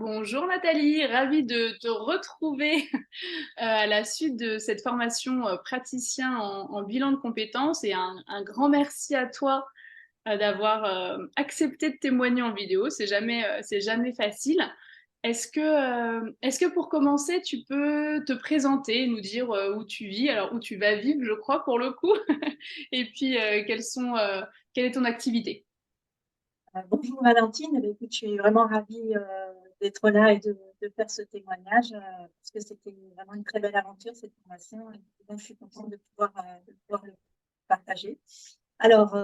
Bonjour Nathalie, ravie de te retrouver à la suite de cette formation praticien en bilan de compétences et un grand merci à toi d'avoir accepté de témoigner en vidéo. C'est jamais facile. Est-ce que pour commencer, tu peux te présenter, nous dire où tu vis, alors où tu vas vivre, je crois pour le coup, et puis quelle est ton activité? Bonjour Valentine. Eh bien, écoute, je suis vraiment ravie d'être là et de faire ce témoignage parce que c'était vraiment une très belle aventure cette formation et donc je suis contente de pouvoir le partager. Alors,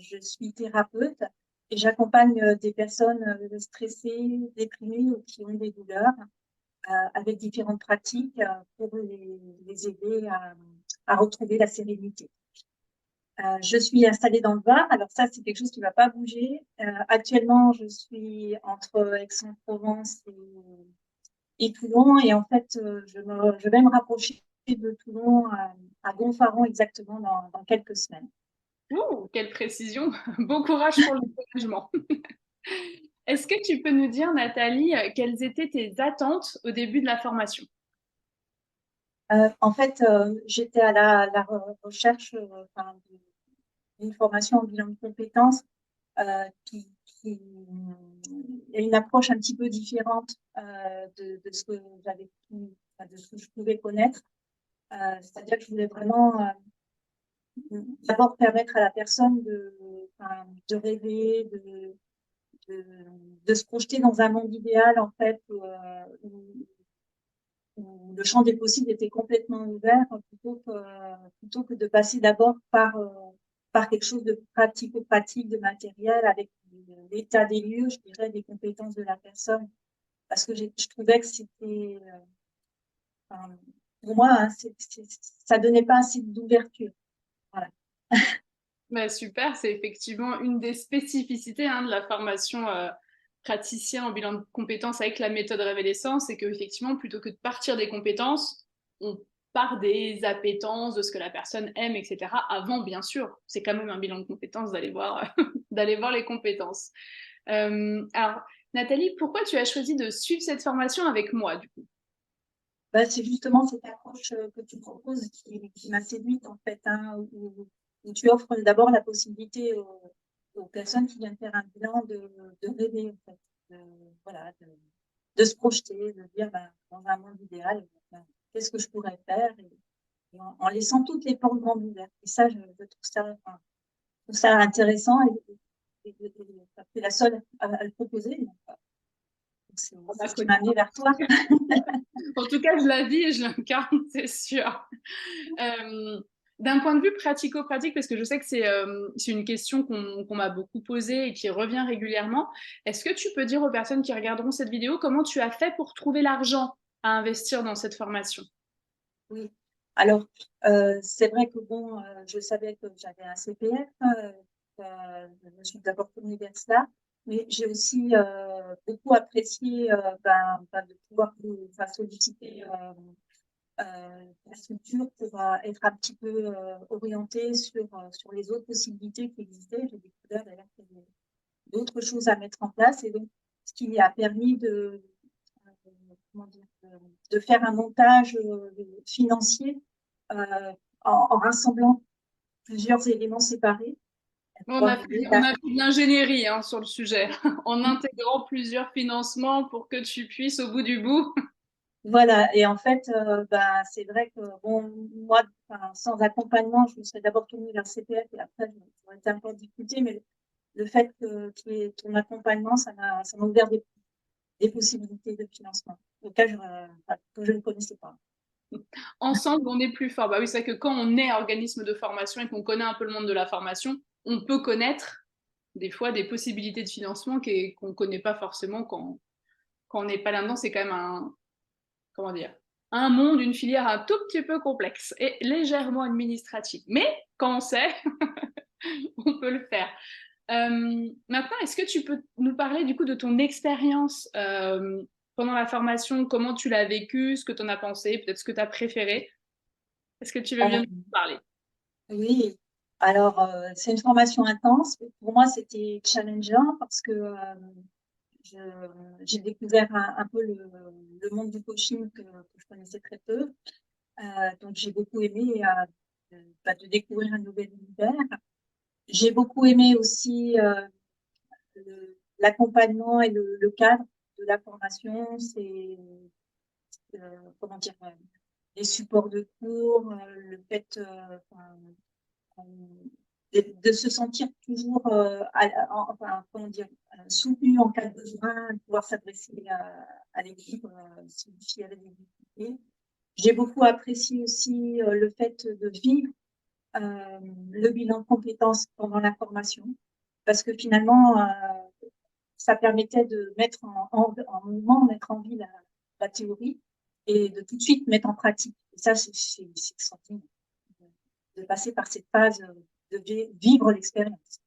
je suis thérapeute et j'accompagne des personnes stressées, déprimées ou qui ont des douleurs avec différentes pratiques pour les aider à retrouver la sérénité. Je suis installée dans le Var. Alors ça, c'est quelque chose qui ne va pas bouger. Actuellement, je suis entre Aix-en-Provence et Toulon. Et en fait, je vais me rapprocher de Toulon à Gonfaron exactement dans quelques semaines. Ouh, quelle précision! Bon courage pour le déménagement. Est-ce que tu peux nous dire, Nathalie, quelles étaient tes attentes au début de la formation? En fait, j'étais à la recherche d'une formation en bilan de compétences qui a une approche un petit peu différente de ce que de ce que je pouvais connaître. C'est-à-dire que je voulais vraiment d'abord permettre à la personne de rêver, de, de se projeter dans un monde idéal en fait où le champ des possibles était complètement ouvert plutôt que de passer d'abord par quelque chose de pratico-pratique, de matériel, avec l'état des lieux, je dirais, des compétences de la personne. Parce que je trouvais que c'était, enfin, pour moi, hein, ça donnait pas assez d'ouverture. Voilà. Bah, super, c'est effectivement une des spécificités de la formation praticien en bilan de compétences avec la méthode Révélessence, c'est qu'effectivement, plutôt que de partir des compétences, on part des appétences, de ce que la personne aime, etc. Avant, bien sûr, c'est quand même un bilan de compétences d'aller voir, d'aller voir les compétences. Alors, Nathalie, pourquoi tu as choisi de suivre cette formation avec moi, du coup? Bah, c'est justement cette approche que tu proposes qui m'a séduite en fait, hein, où tu offres d'abord la possibilité aux personnes qui viennent faire un bilan de rêver en fait, voilà, de se projeter, de dire ben, dans un monde idéal, ben, qu'est-ce que je pourrais faire et en laissant toutes les portes grandes ouvertes. Et ça, je trouve ça intéressant et tu es la seule à le proposer. Donc, c'est ce qui m'a amené vers toi. En tout cas, je la vis et je l'incarne, c'est sûr. Euh, D'un point de vue pratico-pratique, parce que je sais que c'est une question qu'on m'a beaucoup posée et qui revient régulièrement, est-ce que tu peux dire aux personnes qui regarderont cette vidéo comment tu as fait pour trouver l'argent à investir dans cette formation? Oui. Alors, c'est vrai que bon, je savais que j'avais un CPF, je me suis d'abord tournée vers cela, mais j'ai aussi beaucoup apprécié de pouvoir solliciter la structure pour être un petit peu orientée sur les autres possibilités qui existaient. J'ai découvert d'ailleurs qu'il y avait d'autres choses à mettre en place et donc ce qui a permis comment dire, de faire un montage financier euh, en rassemblant plusieurs éléments séparés pour arriver On à... a fait de l'ingénierie sur le sujet, en intégrant plusieurs financements pour que tu puisses, au bout du bout. Voilà, et en fait, c'est vrai que bon, moi, sans accompagnement, je me serais d'abord tournée vers CPF et après, j'aurais été un peu en difficulté, mais le fait qu'il y ait ton accompagnement, ça m'a ouvert des possibilités de financement, auxquelles que je ne connaissais pas. Ensemble, on est plus fort. Bah oui, c'est vrai que quand on est organisme de formation et qu'on connaît un peu le monde de la formation, on peut connaître des fois des possibilités de financement qu'on ne connaît pas forcément quand on n'est pas là-dedans. C'est quand même comment dire, un monde, une filière un tout petit peu complexe et légèrement administratif. Mais quand on sait, on peut le faire. Maintenant, est-ce que tu peux nous parler du coup de ton expérience pendant la formation, comment tu l'as vécu, ce que tu en as pensé, peut-être ce que tu as préféré? Est-ce que tu veux bien Euh, nous parler? oui, alors c'est une formation intense. Pour moi, c'était challengeant parce que j'ai découvert un peu le monde du coaching que je connaissais très peu. Donc, j'ai beaucoup aimé de découvrir un nouvel univers. J'ai beaucoup aimé aussi l'accompagnement et le cadre de la formation. C'est, comment dire, les supports de cours, le fait de se sentir toujours enfin, comment dire, soutenu en cas de besoin, de pouvoir s'adresser à l'équipe s'il y avait des difficultés. J'ai beaucoup apprécié aussi le fait de vivre le bilan de compétences pendant la formation, parce que finalement, ça permettait de mettre en mouvement, mettre en vie la théorie et de tout de suite mettre en pratique. Et ça, c'est extraordinaire de passer par cette phase de vivre l'expérience.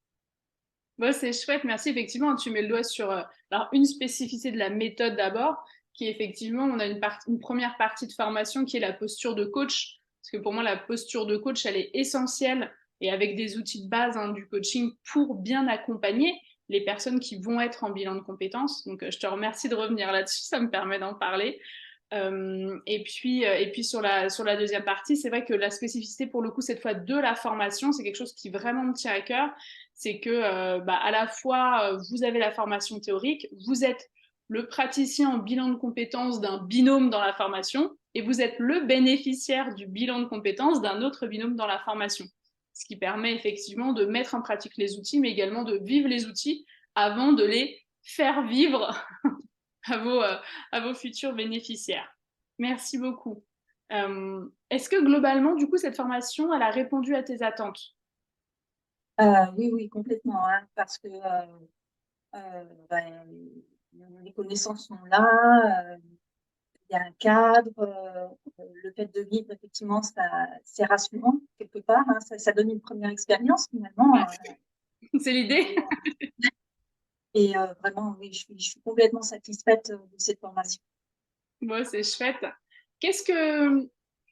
Bon, c'est chouette, merci. Effectivement, tu mets le doigt sur alors, une spécificité de la méthode d'abord, qui est effectivement, on a une première partie de formation qui est la posture de coach. Parce que pour moi, la posture de coach, elle est essentielle et avec des outils de base du coaching pour bien accompagner les personnes qui vont être en bilan de compétences. Donc, je te remercie de revenir là-dessus, ça me permet d'en parler. Et puis sur la deuxième partie, c'est vrai que la spécificité pour le coup cette fois de la formation, c'est quelque chose qui vraiment me tient à cœur, c'est que à la fois vous avez la formation théorique, vous êtes le praticien en bilan de compétences d'un binôme dans la formation et vous êtes le bénéficiaire du bilan de compétences d'un autre binôme dans la formation. Ce qui permet effectivement de mettre en pratique les outils, mais également de vivre les outils avant de les faire vivre à vos futurs bénéficiaires. Merci beaucoup. Est-ce que globalement, du coup, cette formation, elle a répondu à tes attentes? Oui, oui, complètement, hein, parce que ben, les connaissances sont là, il y a un cadre, le fait de vivre, effectivement, c'est rassurant quelque part, hein, ça donne une première expérience finalement. C'est l'idée. Et vraiment, oui, je suis complètement satisfaite de cette formation. Bon, c'est chouette. Qu'est-ce que,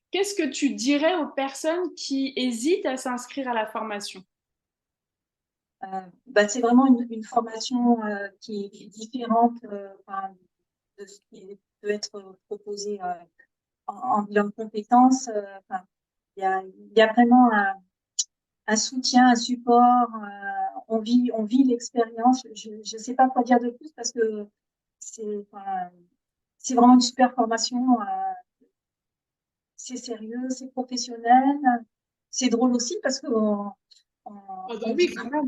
qu'est-ce que tu dirais aux personnes qui hésitent à s'inscrire à la formation? Bah, c'est vraiment une formation qui est différente de ce qui peut être proposé en bilan de compétences. Il y a vraiment un soutien, un support. On vit l'expérience. Je ne sais pas quoi dire de plus parce que c'est c'est vraiment une super formation. C'est sérieux, c'est professionnel, c'est drôle aussi parce que on, Oh, bah oui, quand même.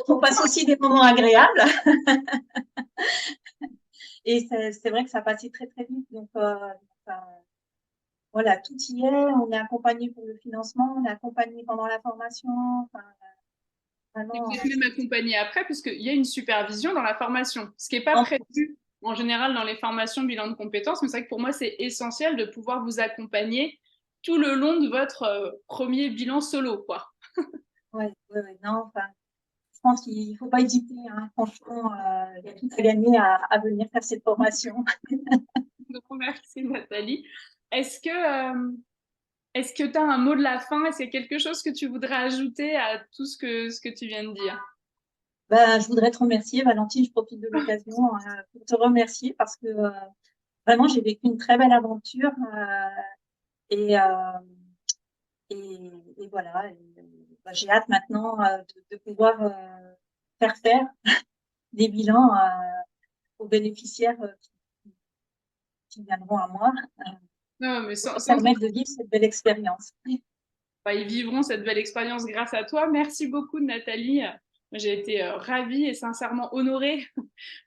on passe aussi des moments agréables. Et c'est vrai que ça passait très très vite. Donc voilà, tout y est. On est accompagné pour le financement, on est accompagné pendant la formation. Enfin, Et vraiment, vous êtes même accompagné après, puisqu'il y a une supervision dans la formation, ce qui n'est pas en prévu en général dans les formations bilan de compétences, mais c'est vrai que pour moi, c'est essentiel de pouvoir vous accompagner tout le long de votre premier bilan solo, quoi. ouais, ouais, ouais, non, enfin, je pense qu'il ne faut pas hésiter. Hein. Franchement, il y a tout à gagner à venir faire cette formation. Donc, merci Nathalie. Est-ce que est-ce que tu as un mot de la fin? Est-ce qu'il y a quelque chose que tu voudrais ajouter à tout ce que tu viens de dire? Ben, je voudrais te remercier, Valentine. Je profite de l'occasion pour te remercier parce que vraiment, j'ai vécu une très belle aventure et, euh, et voilà. Ben, j'ai hâte maintenant de pouvoir faire des bilans aux bénéficiaires qui viendront à moi Non, mais pour leur sans permettre de vivre cette belle expérience. ils vivront cette belle expérience grâce à toi. Merci beaucoup, Nathalie. J'ai été ravie et sincèrement honorée,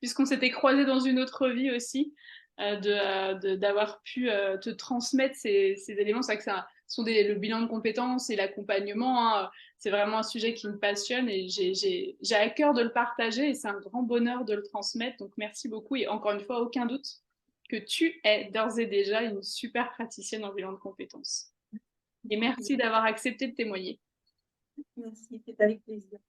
puisqu'on s'était croisés dans une autre vie aussi, d'avoir pu te transmettre ces éléments. C'est vrai que ça sont le bilan de compétences et l'accompagnement. Hein, c'est vraiment un sujet qui me passionne et j'ai à cœur de le partager et c'est un grand bonheur de le transmettre. Donc, merci beaucoup et encore une fois, aucun doute que tu es d'ores et déjà une super praticienne en bilan de compétences. Et merci d'avoir accepté de témoigner. Merci, c'est avec plaisir.